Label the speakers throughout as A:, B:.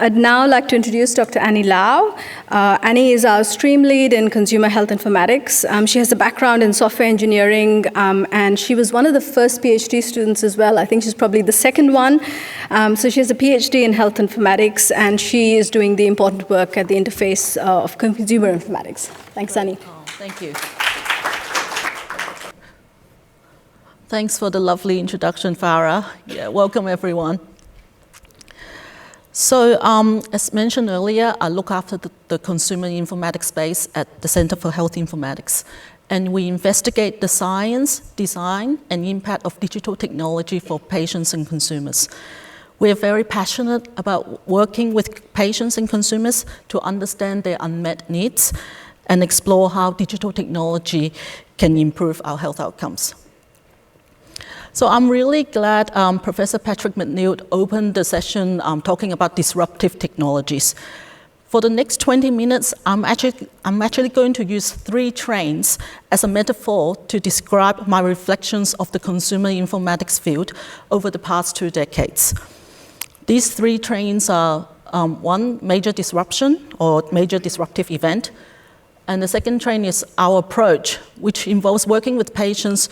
A: I'd now like to introduce Dr. Annie Lau. Annie is our stream lead in consumer health informatics. She has a background in software engineering, and she was one of the first PhD students as well. I think she's probably the second one. So she has a PhD in health informatics, and she is doing the important work at the interface of consumer informatics. Thanks, Annie.
B: Oh, thank you. Thanks for the lovely introduction, Farah. Yeah, welcome, everyone. So, as mentioned earlier, I look after the consumer informatics space at the Center for Health Informatics, and we investigate the science, design, and impact of digital technology for patients and consumers. We are very passionate about working with patients and consumers to understand their unmet needs and explore how digital technology can improve our health outcomes. So I'm really glad Professor Patrick McNeill opened the session talking about disruptive technologies. For the next 20 minutes, I'm actually going to use 3 trains as a metaphor to describe my reflections of the consumer informatics field over the past 2 decades. These 3 trains are one, major disruption or major disruptive event, and the second train is our approach, which involves working with patients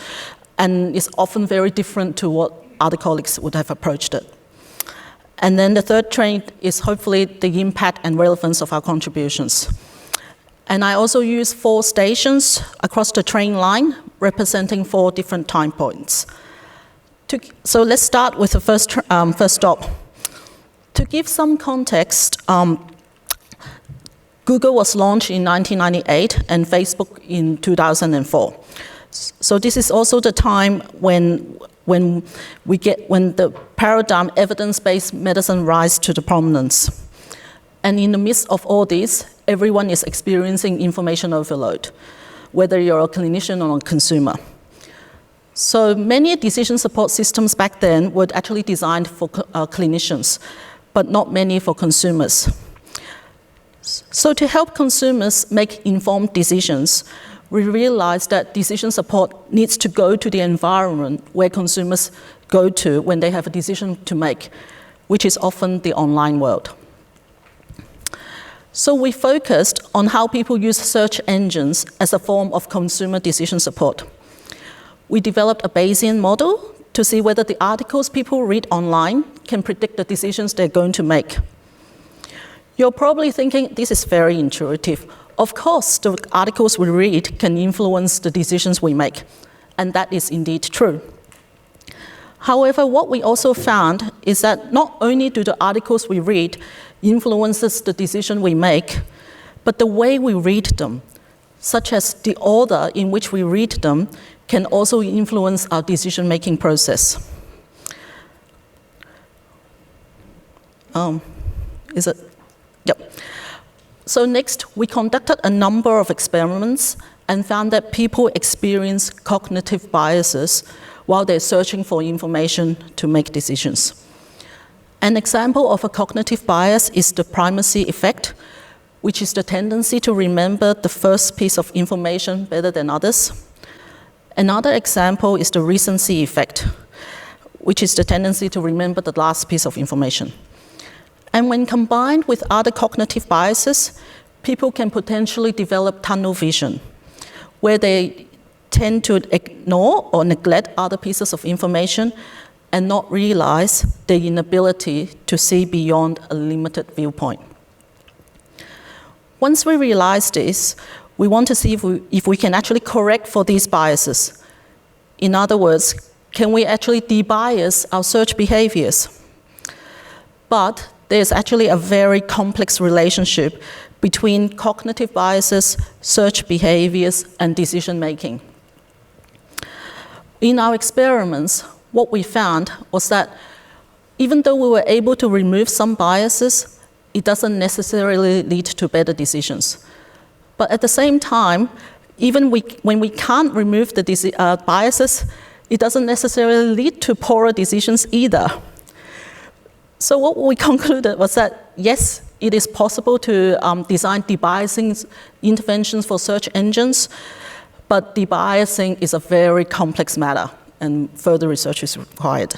B: and is often very different to what other colleagues would have approached it. And then the third train is hopefully the impact and relevance of our contributions. And I also use 4 stations across the train line, representing 4 different time points. So let's start with the first stop. To give some context, Google was launched in 1998 and Facebook in 2004. So this is also the time when the paradigm evidence-based medicine rise to the prominence. And in the midst of all this, everyone is experiencing information overload, whether you're a clinician or a consumer. So many decision support systems back then were actually designed for clinicians, but not many for consumers. So to help consumers make informed decisions, we realized that decision support needs to go to the environment where consumers go to when they have a decision to make, which is often the online world. So we focused on how people use search engines as a form of consumer decision support. We developed a Bayesian model to see whether the articles people read online can predict the decisions they're going to make. You're probably thinking, this is very intuitive. Of course, the articles we read can influence the decisions we make, and that is indeed true. However, what we also found is that not only do the articles we read influences the decision we make, but the way we read them, such as the order in which we read them, can also influence our decision-making process. Yep. So next, we conducted a number of experiments and found that people experience cognitive biases while they're searching for information to make decisions. An example of a cognitive bias is the primacy effect, which is the tendency to remember the first piece of information better than others. Another example is the recency effect, which is the tendency to remember the last piece of information. And when combined with other cognitive biases, people can potentially develop tunnel vision, where they tend to ignore or neglect other pieces of information and not realize their inability to see beyond a limited viewpoint. Once we realize this, we want to see if we can actually correct for these biases. In other words, can we actually debias our search behaviors? But there's actually a very complex relationship between cognitive biases, search behaviors, and decision-making. In our experiments, what we found was that even though we were able to remove some biases, it doesn't necessarily lead to better decisions. But at the same time, even when we can't remove the biases, it doesn't necessarily lead to poorer decisions either. So what we concluded was that, yes, it is possible to design debiasing interventions for search engines, but debiasing is a very complex matter, and further research is required.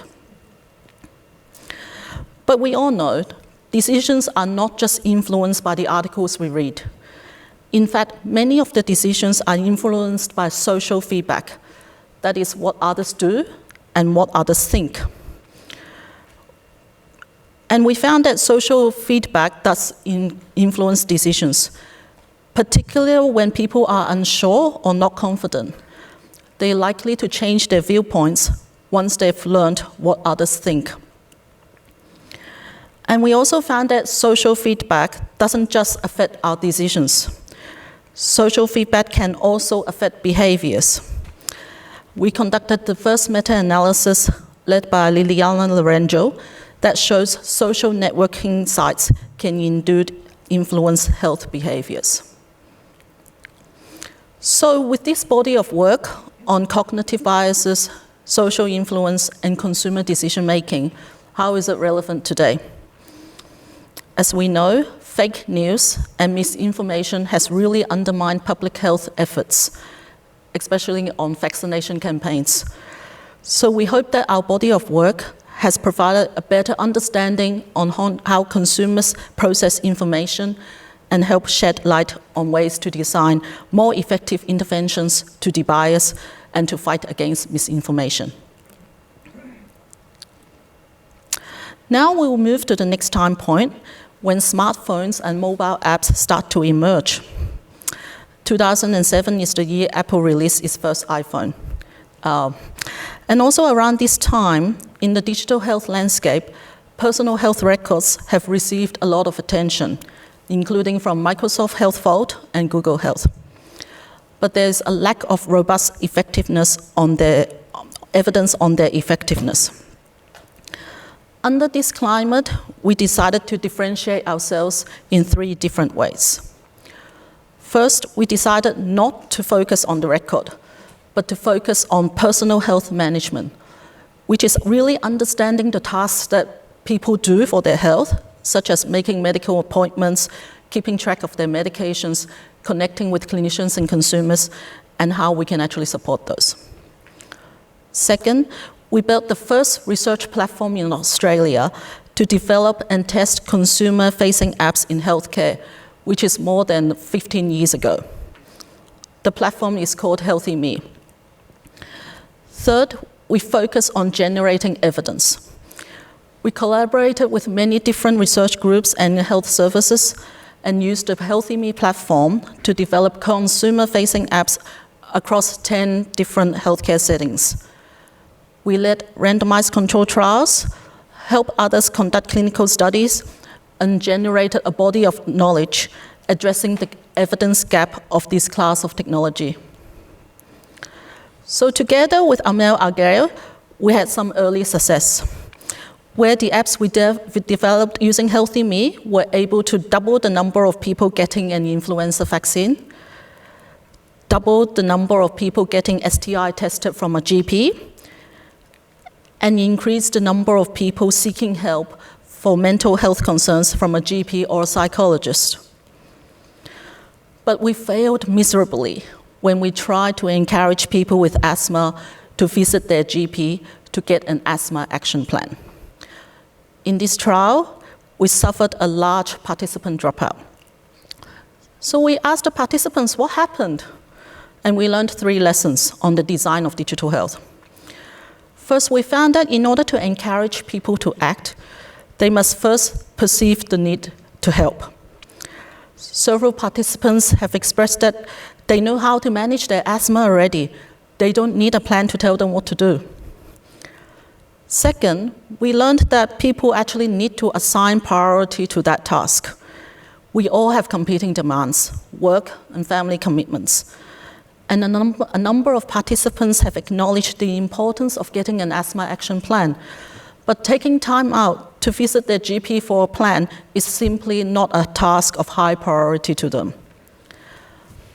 B: But we all know decisions are not just influenced by the articles we read. In fact, many of the decisions are influenced by social feedback. That is what others do and what others think. And we found that social feedback does influence decisions, particularly when people are unsure or not confident. They're likely to change their viewpoints once they've learned what others think. And we also found that social feedback doesn't just affect our decisions. Social feedback can also affect behaviors. We conducted the first meta-analysis led by Liliana Lorenzo that shows social networking sites can indeed influence health behaviors. So with this body of work on cognitive biases, social influence, and consumer decision-making, how is it relevant today? As we know, fake news and misinformation has really undermined public health efforts, especially on vaccination campaigns. So we hope that our body of work has provided a better understanding on how consumers process information and help shed light on ways to design more effective interventions to debias and to fight against misinformation. Now we will move to the next time point when smartphones and mobile apps start to emerge. 2007 is the year Apple released its first iPhone. And also around this time, in the digital health landscape, personal health records have received a lot of attention, including from Microsoft Health Vault and Google Health. But there's a lack of robust effectiveness on their evidence on their effectiveness. Under this climate, we decided to differentiate ourselves in 3 different ways. First, we decided not to focus on the record, but to focus on personal health management, which is really understanding the tasks that people do for their health, such as making medical appointments, keeping track of their medications, connecting with clinicians and consumers, and how we can actually support those. Second, we built the first research platform in Australia to develop and test consumer-facing apps in healthcare, which is more than 15 years ago. The platform is called Healthy Me. Third, we focus on generating evidence. We collaborated with many different research groups and health services and used the Healthy Me platform to develop consumer-facing apps across 10 different healthcare settings. We led randomized control trials, helped others conduct clinical studies, and generated a body of knowledge addressing the evidence gap of this class of technology. So together with Amel Aguirre, we had some early success, where the apps we developed using Healthy Me were able to double the number of people getting an influenza vaccine, double the number of people getting STI tested from a GP, and increase the number of people seeking help for mental health concerns from a GP or a psychologist. But we failed miserably when we tried to encourage people with asthma to visit their GP to get an asthma action plan. In this trial, we suffered a large participant dropout. So we asked the participants what happened, and we learned 3 lessons on the design of digital health. First, we found that in order to encourage people to act, they must first perceive the need to help. Several participants have expressed that they know how to manage their asthma already. They don't need a plan to tell them what to do. Second, we learned that people actually need to assign priority to that task. We all have competing demands, work and family commitments. And a number of participants have acknowledged the importance of getting an asthma action plan. But taking time out to visit their GP for a plan is simply not a task of high priority to them.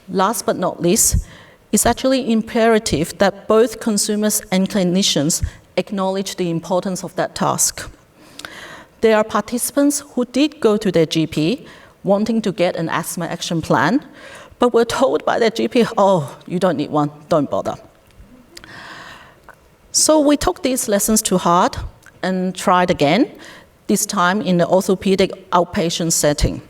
B: Last but not least, it's actually imperative that both consumers and clinicians acknowledge the importance of that task. There are participants who did go to their GP wanting to get an asthma action plan, but were told by their GP, oh, you don't need one, don't bother. So we took these lessons to heart and tried again, this time in the orthopedic outpatient setting.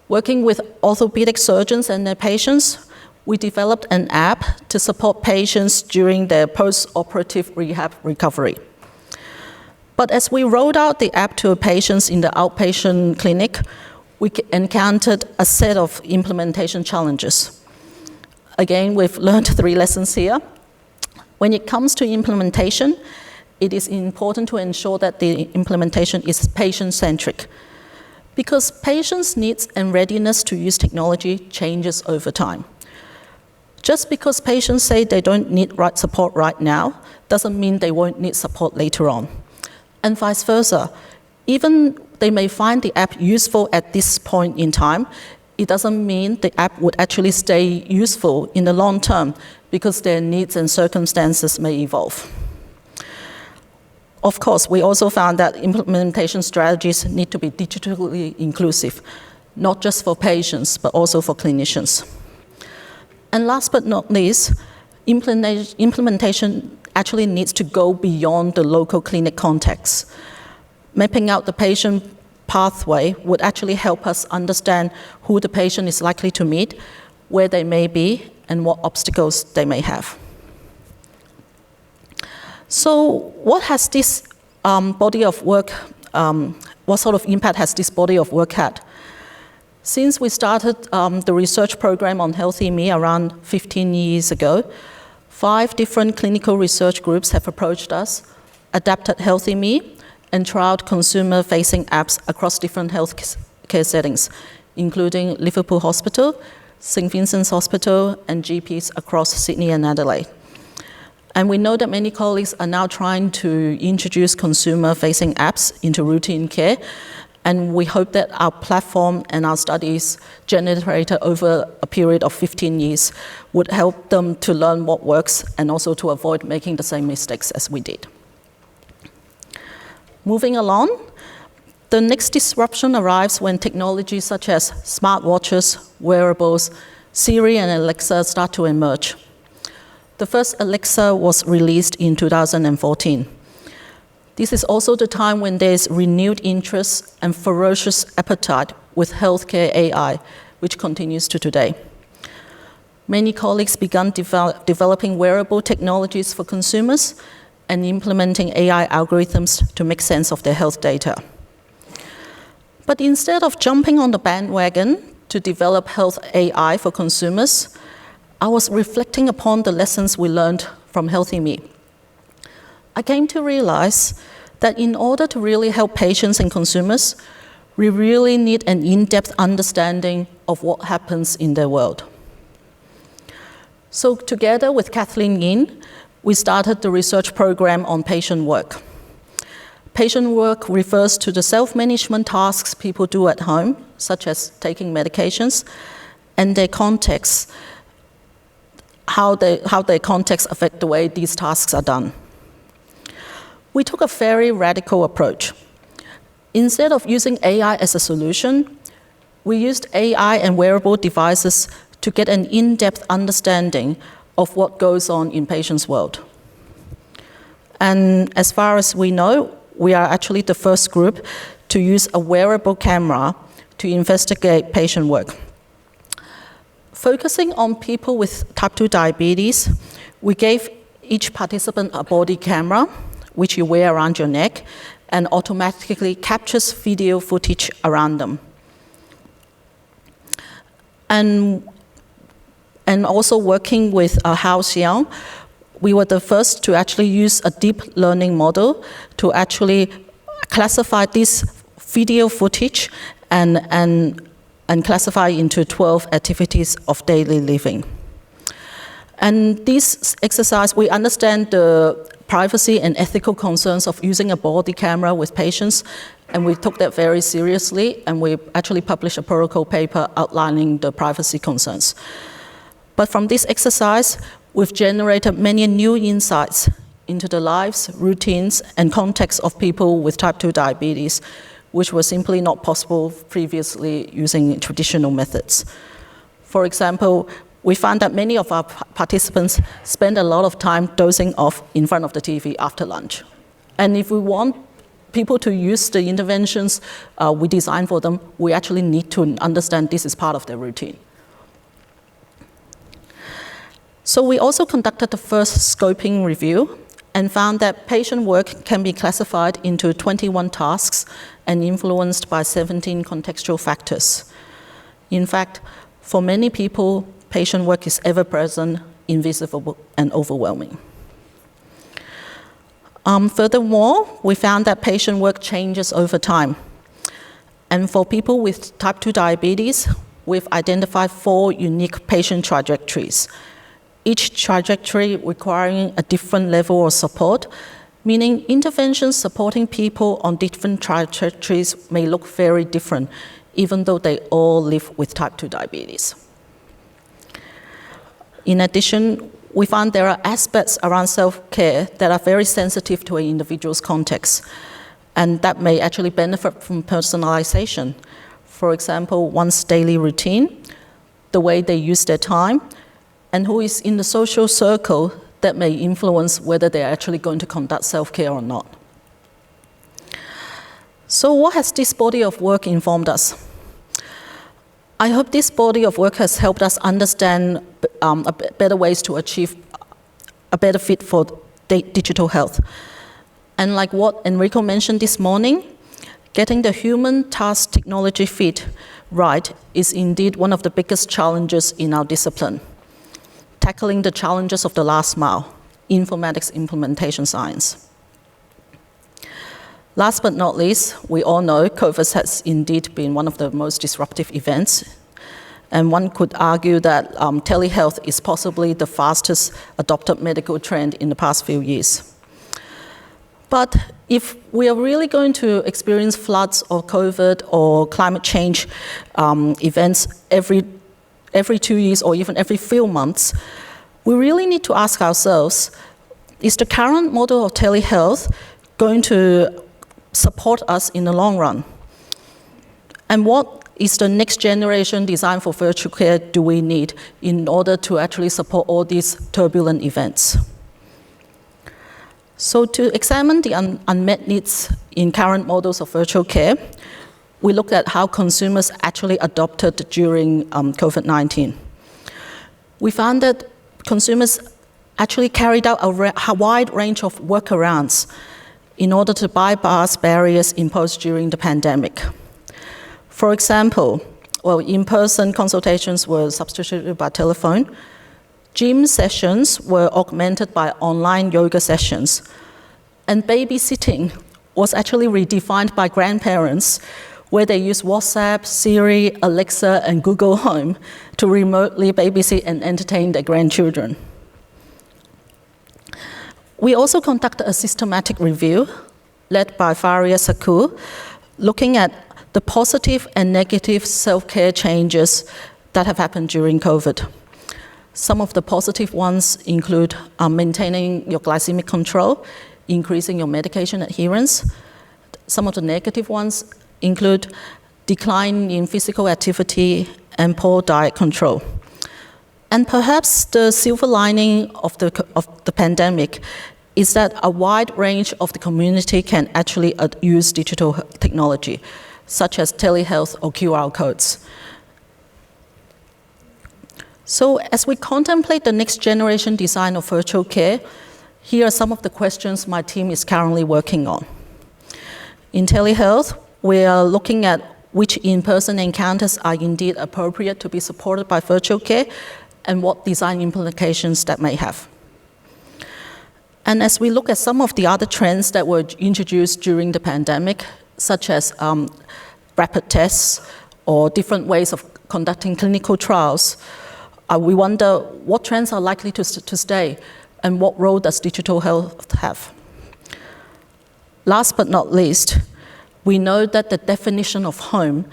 B: Working with orthopedic surgeons and their patients, we developed an app to support patients during their post-operative rehab recovery. But as we rolled out the app to patients in the outpatient clinic, we encountered a set of implementation challenges. Again, we've learned 3 lessons here. When it comes to implementation, it is important to ensure that the implementation is patient-centric, because patients' needs and readiness to use technology changes over time. Just because patients say they don't need right support right now, doesn't mean they won't need support later on. And vice versa. Even they may find the app useful at this point in time, it doesn't mean the app would actually stay useful in the long term, because their needs and circumstances may evolve. Of course, we also found that implementation strategies need to be digitally inclusive, not just for patients, but also for clinicians. And last but not least, implementation actually needs to go beyond the local clinic context. Mapping out the patient pathway would actually help us understand who the patient is likely to meet, where they may be, and what obstacles they may have. So what has this body of work, what sort of impact has this body of work had? Since we started the research program on HealthIME around 15 years ago, 5 different clinical research groups have approached us, adapted HealthIME, and trialed consumer-facing apps across different healthcare settings, including Liverpool Hospital, St. Vincent's Hospital, and GPs across Sydney and Adelaide. And we know that many colleagues are now trying to introduce consumer-facing apps into routine care, and we hope that our platform and our studies generated over a period of 15 years would help them to learn what works and also to avoid making the same mistakes as we did. Moving along, the next disruption arrives when technologies such as smartwatches, wearables, Siri and Alexa start to emerge. The first Alexa was released in 2014. This is also the time when there's renewed interest and ferocious appetite with healthcare AI, which continues to today. Many colleagues began developing wearable technologies for consumers and implementing AI algorithms to make sense of their health data. But instead of jumping on the bandwagon to develop health AI for consumers, I was reflecting upon the lessons we learned from HealthIME. I came to realize that in order to really help patients and consumers, we really need an in-depth understanding of what happens in their world. So together with Kathleen Yin, we started the research program on patient work. Patient work refers to the self-management tasks people do at home, such as taking medications, and their context, how their context affect the way these tasks are done. We took a very radical approach. Instead of using AI as a solution, we used AI and wearable devices to get an in-depth understanding of what goes on in patients' world. And as far as we know, we are actually the first group to use a wearable camera to investigate patient work. Focusing on people with type 2 diabetes, we gave each participant a body camera, which you wear around your neck, and automatically captures video footage around them. And also working with Xiang, we were the first to actually use a deep learning model to actually classify this video footage and classify into 12 activities of daily living. And this exercise, we understand the privacy and ethical concerns of using a body camera with patients, and we took that very seriously, and we actually published a protocol paper outlining the privacy concerns. But from this exercise, we've generated many new insights into the lives, routines, and contexts of people with type 2 diabetes, which were simply not possible previously using traditional methods. For example, we found that many of our participants spend a lot of time dozing off in front of the TV after lunch. And if we want people to use the interventions we design for them, we actually need to understand this is part of their routine. So we also conducted the first scoping review and found that patient work can be classified into 21 tasks and influenced by 17 contextual factors. In fact, for many people, patient work is ever-present, invisible, and overwhelming. Furthermore, we found that patient work changes over time. And for people with type 2 diabetes, we've identified 4 unique patient trajectories, each trajectory requiring a different level of support, meaning interventions supporting people on different trajectories may look very different, even though they all live with type 2 diabetes. In addition, we found there are aspects around self-care that are very sensitive to an individual's context, and that may actually benefit from personalization. For example, one's daily routine, the way they use their time, and who is in the social circle that may influence whether they're actually going to conduct self-care or not. So what has this body of work informed us? I hope this body of work has helped us understand better ways to achieve a better fit for digital health. And like what Enrico mentioned this morning, getting the human task technology fit right is indeed one of the biggest challenges in our discipline. Tackling the challenges of the last mile, informatics implementation science. Last but not least, we all know COVID has indeed been one of the most disruptive events, and one could argue that telehealth is possibly the fastest adopted medical trend in the past few years. But if we are really going to experience floods or COVID or climate change events every 2 years or even every few months, we really need to ask ourselves, is the current model of telehealth going to support us in the long run? And what is the next generation design for virtual care do we need in order to actually support all these turbulent events? So to examine the unmet needs in current models of virtual care, we looked at how consumers actually adopted during COVID-19. We found that consumers actually carried out a wide range of workarounds in order to bypass barriers imposed during the pandemic. For example, in-person consultations were substituted by telephone. Gym sessions were augmented by online yoga sessions. And babysitting was actually redefined by grandparents, where they use WhatsApp, Siri, Alexa, and Google Home to remotely babysit and entertain their grandchildren. We also conducted a systematic review led by Faria Sakur, looking at the positive and negative self-care changes that have happened during COVID. Some of the positive ones include maintaining your glycemic control, increasing your medication adherence. Some of the negative ones include decline in physical activity and poor diet control. And perhaps the silver lining of the pandemic is that a wide range of the community can actually use digital technology, such as telehealth or QR codes. So as we contemplate the next generation design of virtual care, here are some of the questions my team is currently working on. In telehealth, we are looking at which in-person encounters are indeed appropriate to be supported by virtual care and what design implications that may have. And as we look at some of the other trends that were introduced during the pandemic, such as rapid tests or different ways of conducting clinical trials, we wonder what trends are likely to stay and what role does digital health have. Last but not least, we know that the definition of home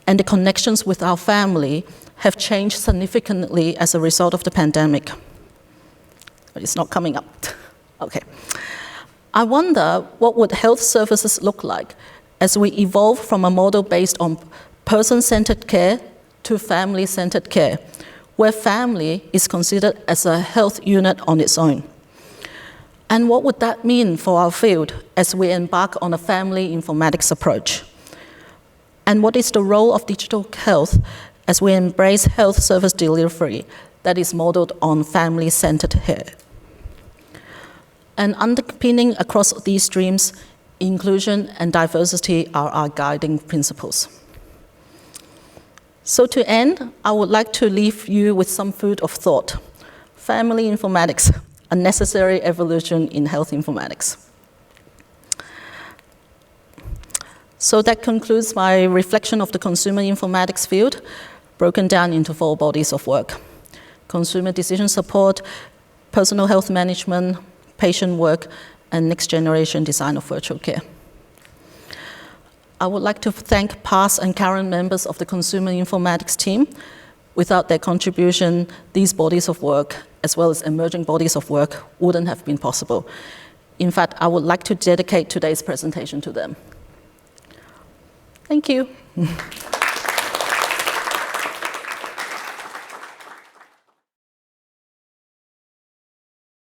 B: and the connections with our family have changed significantly as a result of the pandemic. It's not coming up. Okay. I wonder what would health services look like as we evolve from a model based on person-centered care to family-centered care, where family is considered as a health unit on its own. And what would that mean for our field as we embark on a family informatics approach? And what is the role of digital health as we embrace health service delivery that is modeled on family-centered care? And underpinning across these streams, inclusion and diversity are our guiding principles. So to end, I would like to leave you with some food of thought. Family informatics, a necessary evolution in health informatics. So that concludes my reflection of the consumer informatics field, broken down into 4 bodies of work: consumer decision support, personal health management, patient work, and next generation design of virtual care. I would like to thank past and current members of the consumer informatics team. Without their contribution, these bodies of work, as well as emerging bodies of work, wouldn't have been possible. In fact, I would like to dedicate today's presentation to them. Thank you.